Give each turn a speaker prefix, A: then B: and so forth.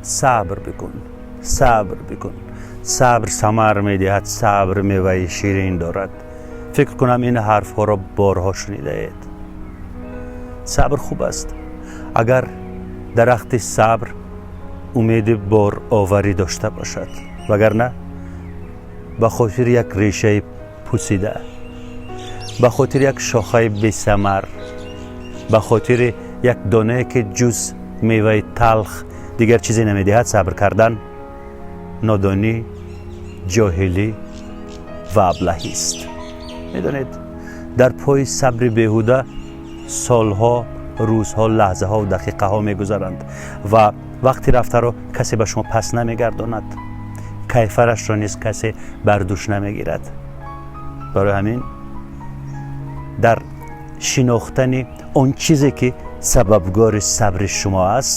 A: صبر بکن، صبر بکن. صبر ثمر میدهد، صبر میوه شیرین دارد. فکر کنم این حرف ها را بارها شنیده اید. صبر خوب است. اگر درخت صبر امید بار آوری داشته باشد، وگرنه به خاطر یک ریشه پوسیده، به خاطر یک شاخه بی ثمر، به خاطر یک دانه که جز میوه تلخ دیگر چیزی نمیدهد، صبر کردن نادانی، جاهلی و ابلهی است. میدانید در پای صبر بیهوده سالها، روزها، لحظه ها و دقیقه ها میگذرند و وقتی رفته رو کسی به شما پس نمیگرداند، کیفرش را نیز کسی بردوش نمیگیرد. برای همین در شناختن اون چیزی که سببگار صبر شما است